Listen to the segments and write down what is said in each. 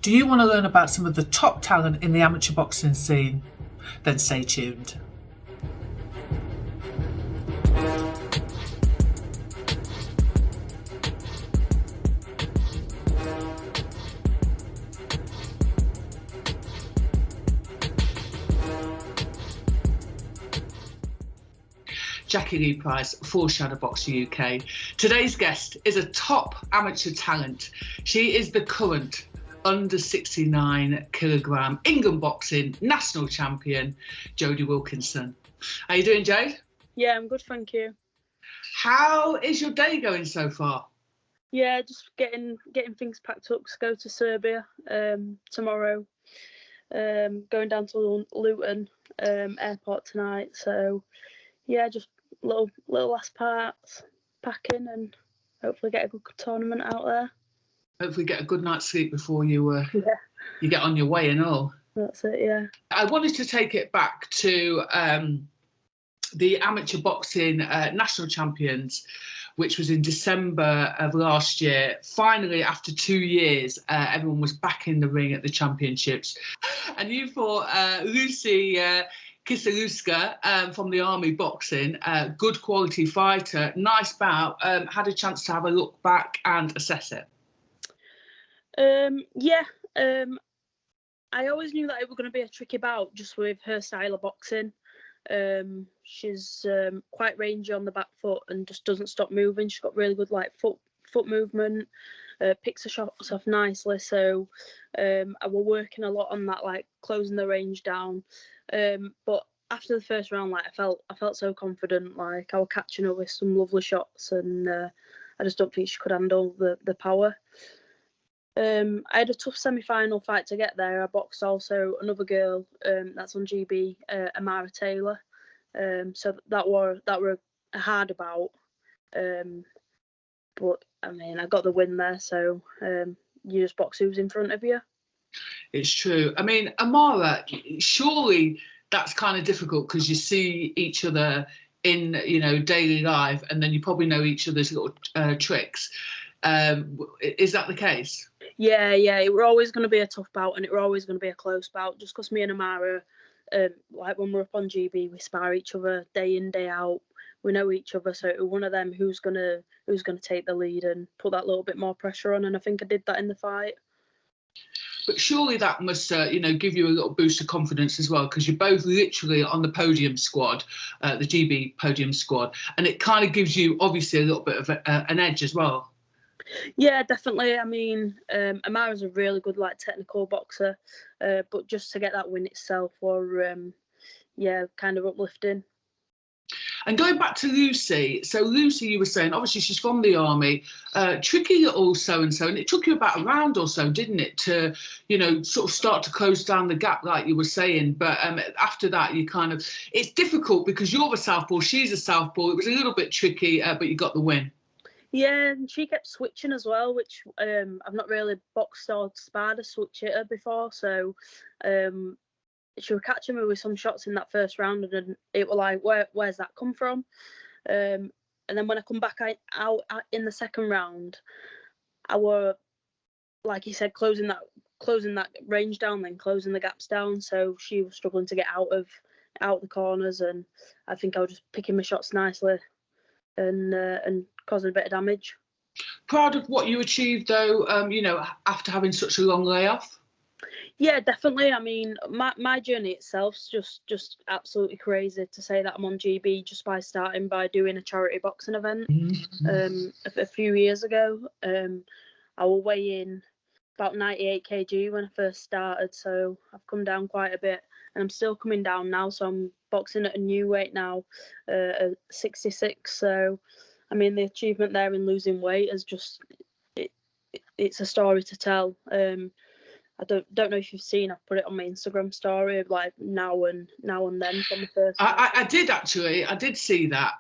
Do you want to learn about some of the top talent in the amateur boxing scene? Then stay tuned. Jacqui-Lee Pryce for Shadowboxer UK. Today's guest is a top amateur talent. She is the current under 69 kilogram England boxing national champion, Jodie Wilkinson. How you doing, Jade? Yeah, I'm good, thank you. How is your day going so far? Yeah, just getting things packed up to go to Serbia tomorrow. Going down to Luton airport tonight. So yeah, just little last parts, packing, and hopefully get a good tournament out there. Hopefully get a good night's sleep before you you get on your way and all. That's it, yeah. I wanted to take it back to the amateur boxing national champions, which was in December of last year. Finally, after 2 years, everyone was back in the ring at the championships. And you fought Lucy Kisaluska from the Army Boxing, good quality fighter, nice bout. Had a chance to have a look back and assess it. I always knew that it was going to be a tricky bout just with her style of boxing. She's quite rangy on the back foot and just doesn't stop moving. She's got really good foot movement, picks her shots off nicely. So I was working a lot on that, like closing the range down. But after the first round, like I felt so confident. Like I was catching her with some lovely shots, and I just don't think she could handle the power. I had a tough semi-final fight to get there. I boxed also another girl that's on GB, Amara Taylor. So that were a hard bout. But I mean, I got the win there. So you just box who's in front of you. It's true. I mean, Amara, surely that's kind of difficult because you see each other in, daily life, and then you probably know each other's little tricks. Is that the case? Yeah, it were always going to be a tough bout, and it were always going to be a close bout, just because me and Amara, like when we're up on GB, we spar each other day in, day out. We know each other, so it was one of them who's gonna take the lead and put that little bit more pressure on, and I think I did that in the fight. But surely that must, give you a little boost of confidence as well, because you're both literally on the podium squad, the GB podium squad, and it kind of gives you obviously a little bit of an edge as well. Yeah, definitely. I mean, Amara's a really good, technical boxer, but just to get that win itself were, kind of uplifting. And going back to Lucy, so Lucy, you were saying, obviously she's from the Army, tricky little so-and-so, and it took you about a round or so, didn't it, to, sort of start to close down the gap like you were saying. But after that, it's difficult because you're a southpaw, she's a southpaw. It was a little bit tricky, but you got the win. Yeah, and she kept switching as well, which I've not really boxed or sparred a switch hitter before, so she was catching me with some shots in that first round, and it was like, where's that come from? And then when I come back out in the second round, I were, like you said, closing that range down, then closing the gaps down. So she was struggling to get out the corners, and I think I was just picking my shots nicely and causing a bit of damage. Proud of what you achieved, though, after having such a long layoff? Yeah, definitely. I mean, my journey itself's just absolutely crazy to say that I'm on GB just by starting by doing a charity boxing event. A few years ago. I was weighing about 98 kg when I first started, so I've come down quite a bit, and I'm still coming down now, so I'm boxing at a new weight now, at 66. So, I mean, the achievement there in losing weight is just, it's a story to tell. I don't know if you've seen, I've put it on my Instagram story, like now and then from the first. I did actually. I did see that.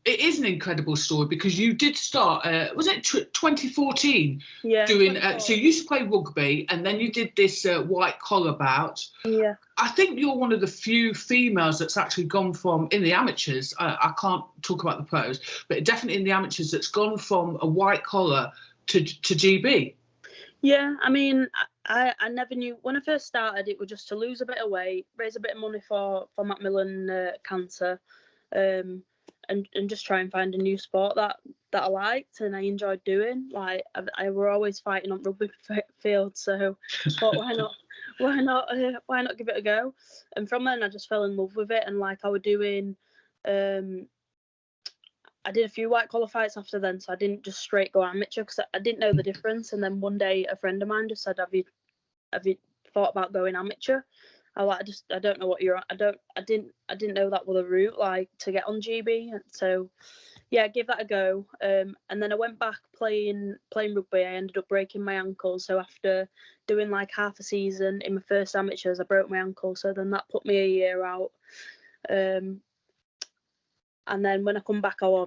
It is an incredible story because you did start. Was it 2014? Yeah. Doing. So you used to play rugby, and then you did this white collar bout. Yeah. I think you're one of the few females that's actually gone from, in the amateurs. I can't talk about the pros, but definitely in the amateurs that's gone from a white collar to GB. Yeah, I mean, I never knew when I first started. It was just to lose a bit of weight, raise a bit of money for Macmillan cancer, and just try and find a new sport that I liked and I enjoyed doing. Like I were always fighting on rugby field, so I thought why not give it a go? And from then I just fell in love with it. And like I was doing, I did a few white collar fights after then, so I didn't just straight go amateur because I didn't know the difference. And then one day a friend of mine just said, "Have you thought about going amateur?" I don't know what you're on. I didn't know that was a route like to get on GB. And so yeah, give that a go. And then I went back playing rugby. I ended up breaking my ankle. So after doing like half a season in my first amateurs, I broke my ankle. So then that put me a year out. And then when I come back, I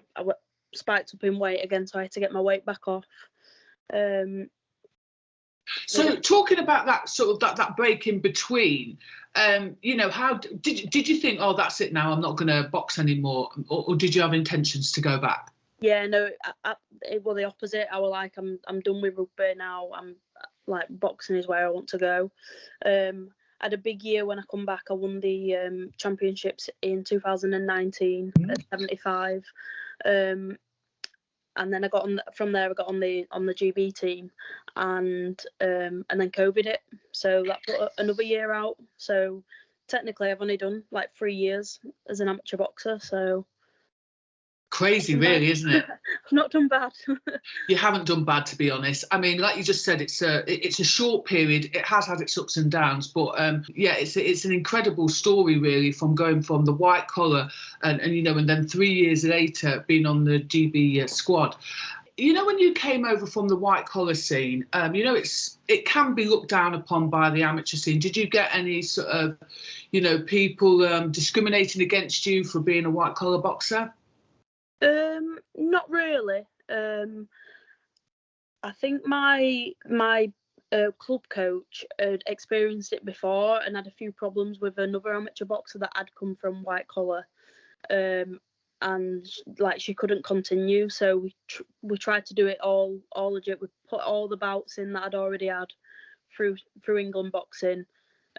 spiked up in weight again, so I had to get my weight back off. So talking about that sort of that break in between, you know, how did you think, oh, that's it now, I'm not going to box anymore, or did you have intentions to go back? Yeah, no, it was the opposite. I was like, I'm done with rugby now. I'm like, boxing is where I want to go. I had a big year when I come back. I won the championships in 2019 at 75. And then I got on from there. I got on the GB team, and then COVID hit, so that put another year out. So technically, I've only done like 3 years as an amateur boxer. So crazy, really, isn't it? I've not done bad. You haven't done bad, to be honest. I mean, like you just said, it's a short period. It has had its ups and downs, but yeah, it's an incredible story, really, from going from the white collar and you know, and then 3 years later being on the GB squad. You know, when you came over from the white collar scene, you know, it can be looked down upon by the amateur scene. Did you get any sort of, you know, people discriminating against you for being a white collar boxer? Not really. I think my club coach had experienced it before and had a few problems with another amateur boxer that had come from white collar, and like she couldn't continue. So we tried to do it all legit. We put all the bouts in that I'd already had through England boxing,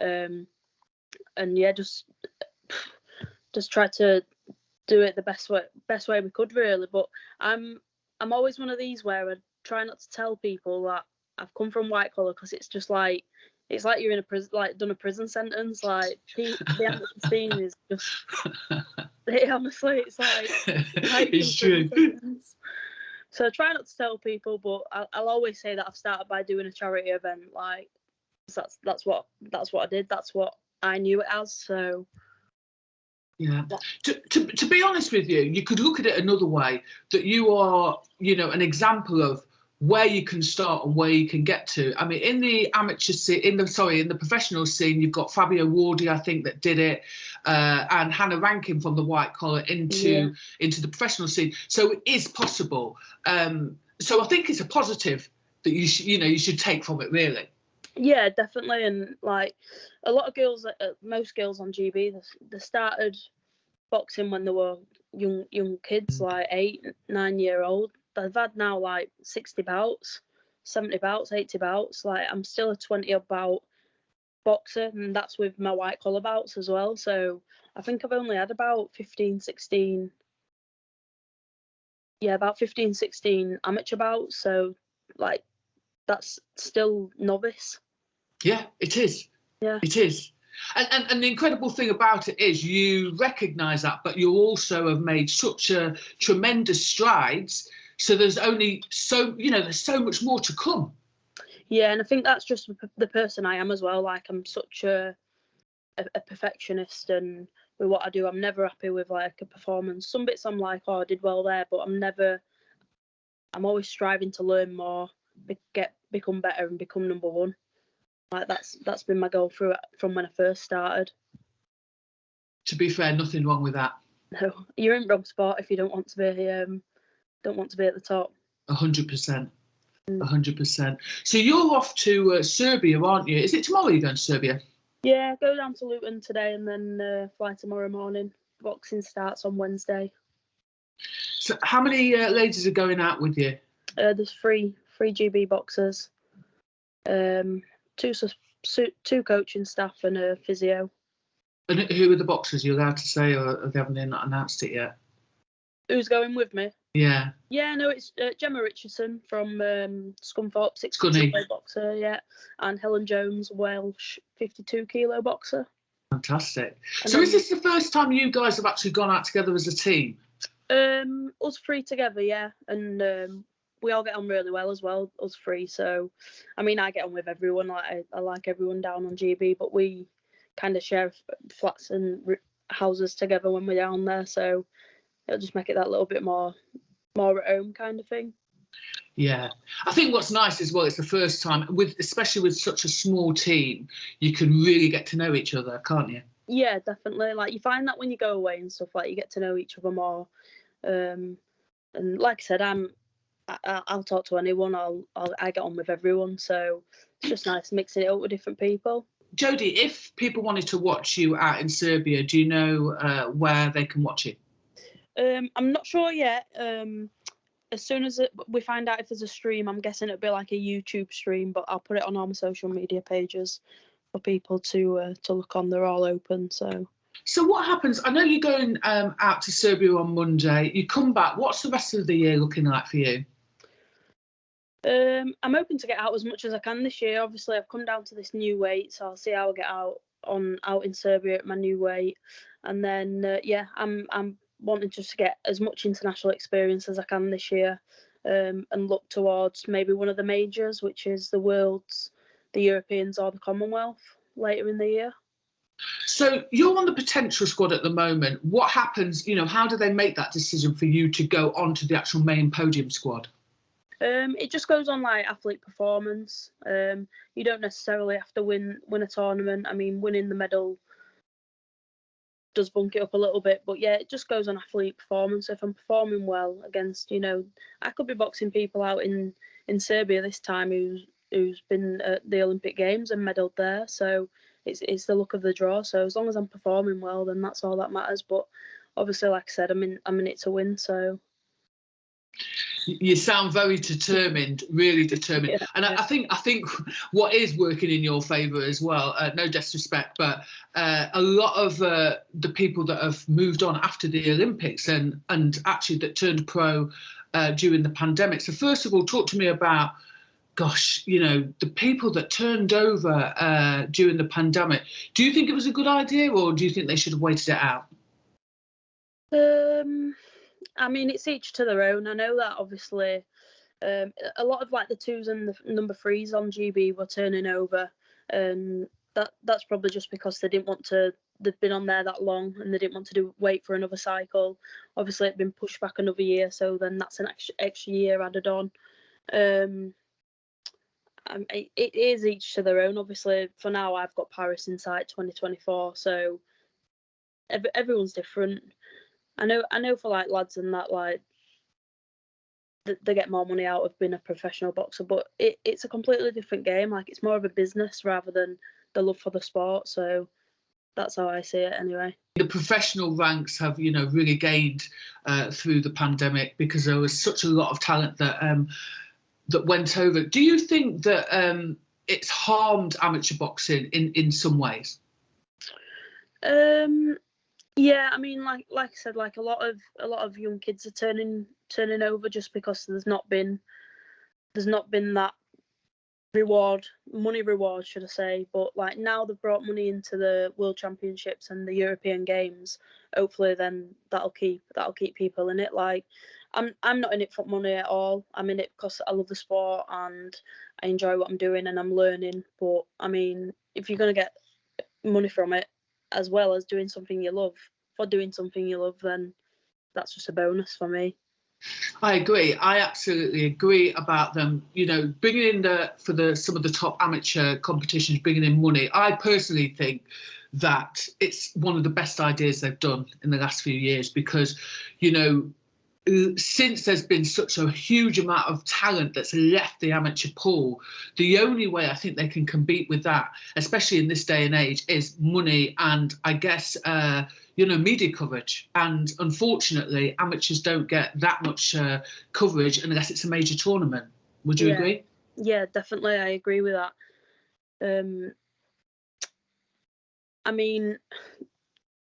and yeah, just tried to do it the best way we could, really. But I'm always one of these where I try not to tell people that I've come from white collar, because it's just like, it's like you're in a prison, like done a prison sentence. Like the amateur scene is just, honestly, it's like it's true. So I try not to tell people, but I'll always say that I've started by doing a charity event. Like that's what I did. That's what I knew it as. So. Yeah. To be honest with you, you could look at it another way, that you are, you know, an example of where you can start and where you can get to. I mean, in the amateur scene, in the professional scene, you've got Fabio Wardi, I think, that did it, and Hannah Rankin from the white collar into the professional scene. So it is possible. So I think it's a positive that you should take from it, really. Yeah, definitely. And like a lot of girls, most girls on GB, they started boxing when they were young kids, like 8, 9 year old. They've had now like 60 bouts, 70 bouts, 80 bouts. Like I'm still a 20-odd bout boxer, and that's with my white collar bouts as well. So I think I've only had about 15, 16 amateur bouts. So like that's still novice. Yeah, it is. Yeah, it is. And the incredible thing about it is you recognise that, but you also have made such a tremendous strides. So there's only there's so much more to come. Yeah, and I think that's just the person I am as well. Like I'm such a perfectionist, and with what I do, I'm never happy with like a performance. Some bits I'm like, oh, I did well there, but I'm always striving to learn more, become better, and become number one. Like that's been my goal from when I first started. To be fair, nothing wrong with that. No, you're in the wrong spot if you don't want to be at the top. 100%. 100%. So you're off to Serbia, aren't you? Is it tomorrow you're going to Serbia? Yeah, go down to Luton today and then fly tomorrow morning. Boxing starts on Wednesday. So how many ladies are going out with you? There's three GB boxers. two coaching staff and a physio. And who are the boxers? You're allowed to say, or they haven't not announced it yet? Who's going with me? Yeah. Yeah, no, it's Gemma Richardson from Scunthorpe, 62-kilo boxer, yeah, and Helen Jones, Welsh, 52-kilo boxer. Fantastic. And so is this the first time you guys have actually gone out together as a team? Us three together, yeah, and we all get on really well as well, us three. So, I mean, I get on with everyone. Like I like everyone down on GB, but we kind of share flats and houses together when we're down there. So it'll just make it that little bit more at home kind of thing. Yeah, I think what's nice as well, it's the first time, especially with such a small team, you can really get to know each other, can't you? Yeah, definitely. Like you find that when you go away and stuff, like you get to know each other more. And like I said, I'll talk to anyone. I get on with everyone, so it's just nice mixing it up with different people. Jodie, if people wanted to watch you out in Serbia, do you know where they can watch it? I'm not sure yet. As soon as we find out if there's a stream, I'm guessing it'll be like a YouTube stream, but I'll put it on all my social media pages for people to look on. They're all open. So what happens? I know you're going out to Serbia on Monday. You come back. What's the rest of the year looking like for you? I'm hoping to get out as much as I can this year. Obviously, I've come down to this new weight, so I'll see how I get out in Serbia at my new weight, and then I'm wanting just to get as much international experience as I can this year, and look towards maybe one of the majors, which is the Worlds, the Europeans, or the Commonwealth later in the year. So you're on the potential squad at the moment. What happens? How do they make that decision for you to go on to the actual main podium squad? It just goes on like athlete performance. You don't necessarily have to win a tournament. I mean, winning the medal does bunk it up a little bit, but yeah, it just goes on athlete performance. If I'm performing well against, I could be boxing people out in Serbia this time who's been at the Olympic Games and medalled there. So it's the luck of the draw. So as long as I'm performing well, then that's all that matters. But obviously, like I said, I'm in it to win. So. You sound very determined, really determined. Yeah, and I think what is working in your favour as well, no disrespect, but a lot of the people that have moved on after the Olympics and actually that turned pro during the pandemic. So first of all, talk to me about, the people that turned over during the pandemic. Do you think it was a good idea, or do you think they should have waited it out? I mean, it's each to their own. I know that obviously a lot of like the 2s and the number 3s on GB were turning over, and that's probably just because they didn't want to. They've been on there that long and they didn't want to wait for another cycle. Obviously, it's been pushed back another year, so then that's an extra year added on. It is each to their own. Obviously, for now, I've got Paris in sight 2024, so everyone's different. I know for like lads and that, like they get more money out of being a professional boxer, but it's a completely different game. Like it's more of a business rather than the love for the sport. So that's how I see it anyway. The professional ranks have, really gained through the pandemic because there was such a lot of talent that that went over. Do you think that it's harmed amateur boxing in some ways? Yeah, I mean, like I said, like a lot of young kids are turning over just because there's not been that money reward, should I say. But like now they've brought money into the World Championships and the European Games. Hopefully, then that'll keep people in it. Like I'm not in it for money at all. I'm in it because I love the sport and I enjoy what I'm doing and I'm learning. But I mean, if you're gonna get money from it, as well as doing something you love, then that's just a bonus for me. I agree. I absolutely agree about them, bringing in some of the top amateur competitions, bringing in money. I personally think that it's one of the best ideas they've done in the last few years because, since there's been such a huge amount of talent that's left the amateur pool, the only way I think they can compete with that, especially in this day and age, is money and I guess, media coverage. And unfortunately, amateurs don't get that much coverage unless it's a major tournament. Would you agree? Yeah, definitely. I agree with that. I mean,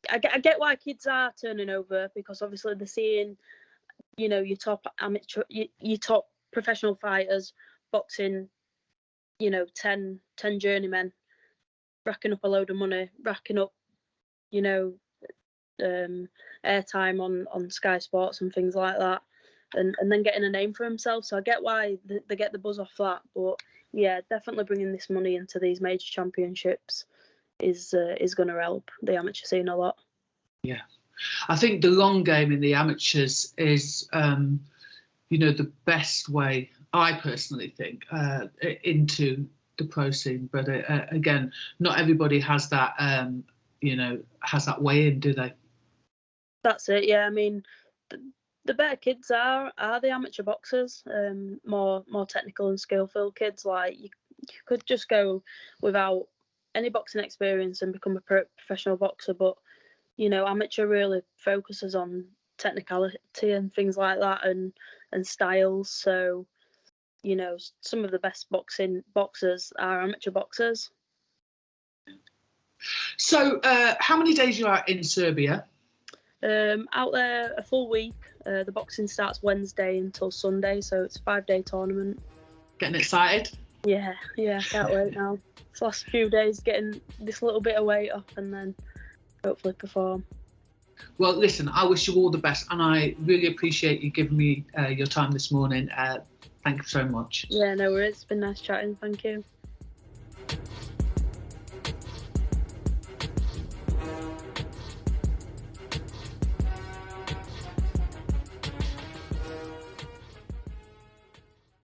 I get why kids are turning over, because obviously they're seeing, you know, your top amateur, your top professional fighters boxing, you know, 10 journeymen, racking up a load of money, racking up, you know, airtime on Sky Sports and things like that, and then getting a name for himself. So I get why they get the buzz off that, but yeah, definitely bringing this money into these major championships is going to help the amateur scene a lot. Yeah, I think the long game in the amateurs is, you know, the best way, I personally think, into the pro scene. But again, not everybody has that, you know, has that way in, do they? That's it. Yeah, I mean, the better kids are the amateur boxers. More technical and skillful kids. Like you could just go without any boxing experience and become a professional boxer, but you know, amateur really focuses on technicality and things like that, and styles. So, you know, some of the best boxers are amateur boxers. So, how many days you are in Serbia? Out there a full week. The boxing starts Wednesday until Sunday, so it's a 5-day tournament. Getting excited? Yeah, can't wait now. It's the last few days getting this little bit of weight off, and then hopefully perform. Well, listen, I wish you all the best, and I really appreciate you giving me your time this morning. Thank you so much. Yeah, no worries. It's been nice chatting. Thank you.